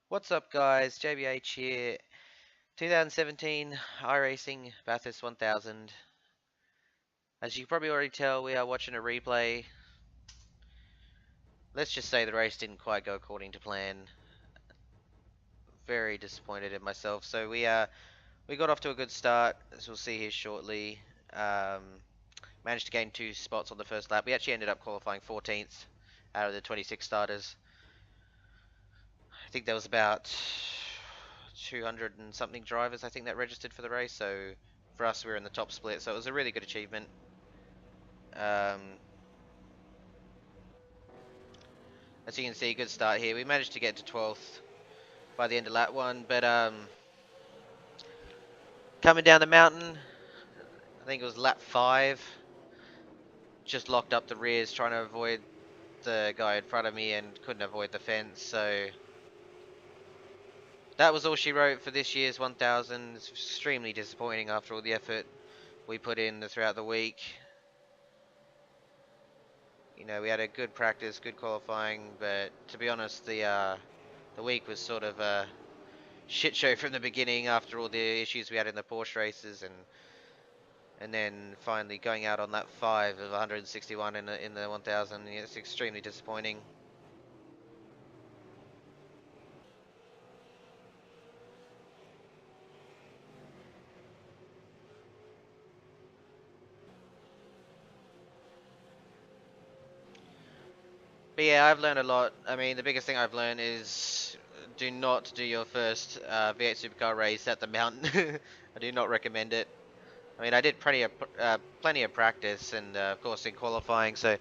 What's up, guys? JBH here. 2017 iRacing Bathurst 1000. As you can probably already tell, we are watching a replay. Let's just say the race didn't quite go according to plan. Very disappointed in myself. So we got off to a good start, as we'll see here shortly. Um, Managed to gain 2 spots on the first lap. We actually ended up qualifying 14th out of the 26 starters. I think there was about 200 and something drivers I think that registered for the race, so for us we were in the top split, so it was a really good achievement. um, as you can see, good start here. We managed to get to 12th by the end of lap 1, but coming down the mountain, I think it was lap 5, just locked up the rears trying to avoid the guy in front of me and couldn't avoid the fence, so that was all she wrote for this year's 1000. It's extremely disappointing after all the effort we put in throughout the week. You know, we had a good practice, good qualifying, but to be honest, the week was sort of a shit show from the beginning after all the issues we had in the Porsche races, and then finally going out on that 5 of 161 in the 1000. It's extremely disappointing. But yeah, I've learned a lot. I mean, the biggest thing I've learned is do not do your first V8 Supercar race at the mountain. I do not recommend it. I mean, I did plenty of practice, and of course in qualifying. So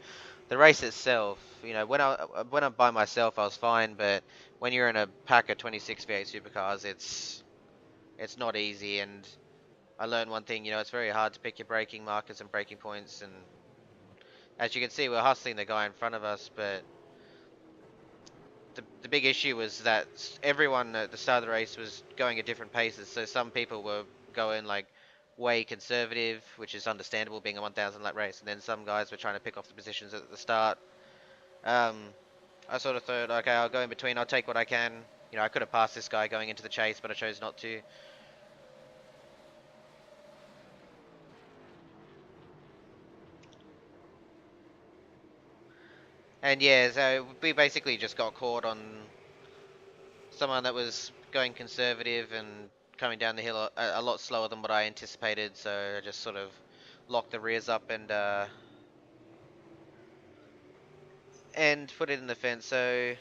the race itself, you know, when I'm by myself, I was fine. But when you're in a pack of 26 V8 supercars, it's not easy. And I learned one thing. You know, it's very hard to pick your braking markers and braking points. And as you can see, we're hustling the guy in front of us. But the big issue was that everyone at the start of the race was going at different paces. So some people were going like way conservative, which is understandable being a 1000 lap race, and then some guys were trying to pick off the positions at the start. Um, I sort of thought, okay, I'll go in between, I'll take what I can. You know, I could have passed this guy going into the chase, but I chose not to. And yeah, so we basically just got caught on someone that was going conservative and coming down the hill a lot slower than what I anticipated, so I just sort of locked the rears up and put it in the fence. So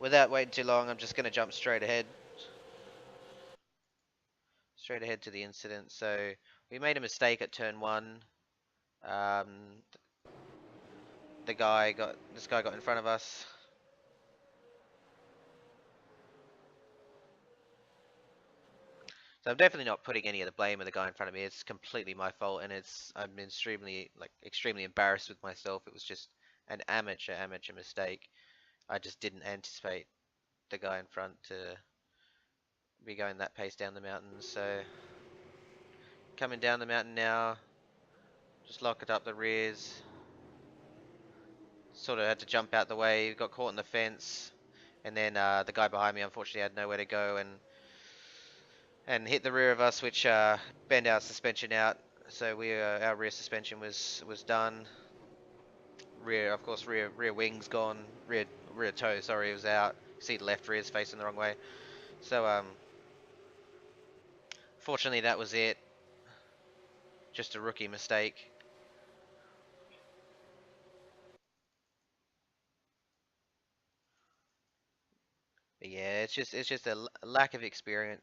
without waiting too long, I'm just going to jump straight ahead to the incident. So we made a mistake at turn 1. Um, this guy got in front of us. So I'm definitely not putting any of the blame on the guy in front of me. It's completely my fault, and I'm extremely embarrassed with myself. It was just an amateur mistake. I just didn't anticipate the guy in front to be going that pace down the mountain. So coming down the mountain now, just lock it up the rears. Sort of had to jump out the way, got caught in the fence, and then the guy behind me unfortunately had nowhere to go and hit the rear of us, which bent our suspension out. So our rear suspension was done. Rear, of course, rear wings gone. Rear toe, sorry, was out. See the left rear's facing the wrong way. So fortunately that was it. Just a rookie mistake. But yeah, it's just a lack of experience.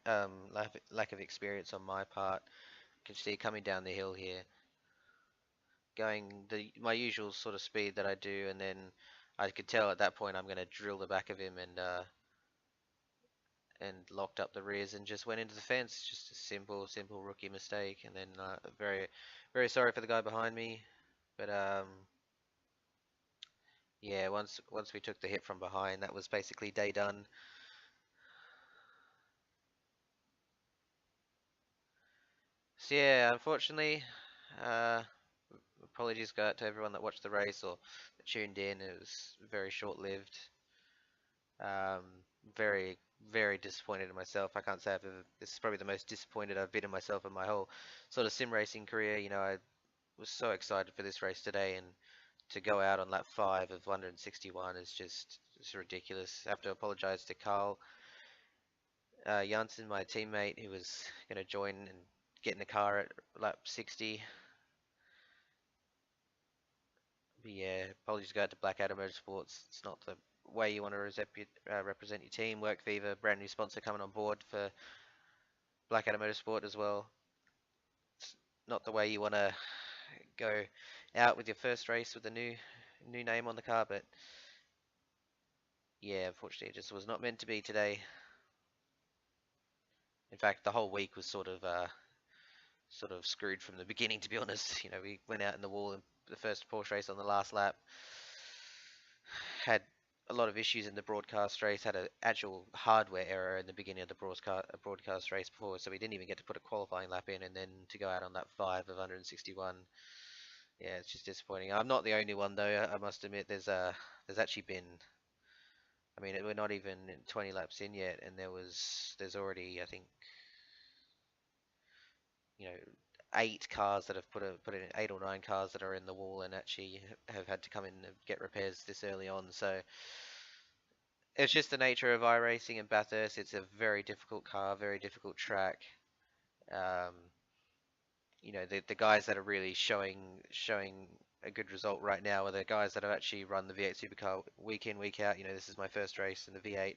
Lack of experience on my part. You can see coming down the hill here, going my usual sort of speed that I do, and then I could tell at that point I'm going to drill the back of him and locked up the rears and just went into the fence. Just a simple rookie mistake, and then very sorry for the guy behind me. But yeah, once we took the hit from behind, that was basically day done. So yeah, unfortunately, uh, apologies go out to everyone that watched the race or that tuned in. It was very short-lived. Um, very, very disappointed in myself. I can't say this is probably the most disappointed I've been in myself in my whole sort of sim racing career. You know, I was so excited for this race today, and to go out on lap 5 of 161 is just it's ridiculous. I have to apologize to Carl Janssen, my teammate, who was going to join and get in the car at lap 60. But yeah, apologies go out to Blackadder Motorsports. It's not the way you want to represent your team. Work Viva, brand new sponsor coming on board for Blackadder Motorsport as well. It's not the way you want to go out with your first race with a new name on the car, but yeah, unfortunately, it just was not meant to be today. In fact, the whole week was sort of screwed from the beginning, to be honest. You know, we went out in the wall in the first Porsche race on the last lap, had a lot of issues in the broadcast race, had an actual hardware error in the beginning of the broadcast race before, so we didn't even get to put a qualifying lap in, and then to go out on lap 5 of 161. Yeah, it's just disappointing. I'm not the only one though. I must admit, there's actually been. I mean, we're not even 20 laps in yet, and there's already, I think, you know, 8 cars that have put in 8 or 9 cars that are in the wall and actually have had to come in and get repairs this early on. So it's just the nature of iRacing and Bathurst. It's a very difficult car, very difficult track. Um, you know, the guys that are really showing a good result right now are the guys that have actually run the V8 Supercar week in, week out. You know, this is my first race in the V8.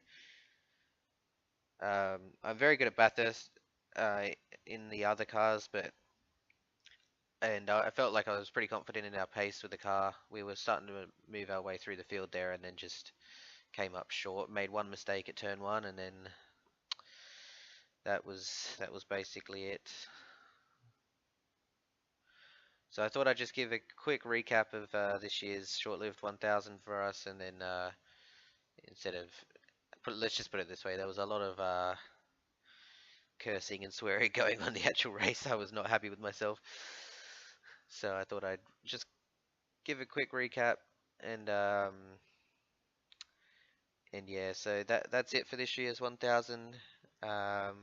I'm very good at Bathurst uh, in the other cars, and I felt like I was pretty confident in our pace with the car. We were starting to move our way through the field there, and then just came up short. Made one mistake at turn 1, and then that was basically it. So I thought I'd just give a quick recap of this year's short-lived 1000 for us, and then instead of let's just put it this way, there was a lot of cursing and swearing going on the actual race. I was not happy with myself, so I thought I'd just give a quick recap and yeah, so that's it for this year's 1000. Um,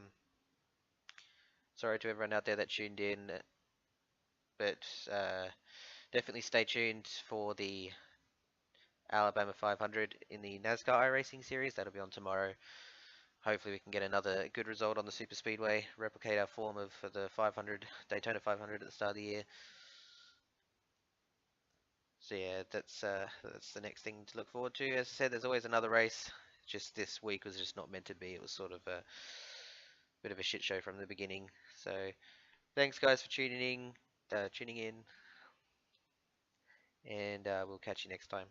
sorry to everyone out there that tuned in, but definitely stay tuned for the Alabama 500 in the NASCAR iRacing series. That'll be on tomorrow. Hopefully we can get another good result on the Super Speedway, replicate our form of for the 500 Daytona 500 at the start of the year. So yeah, that's the next thing to look forward to. As I said, there's always another race. Just this week was just not meant to be. It was sort of a bit of a shit show from the beginning. So thanks guys for tuning in, and we'll catch you next time.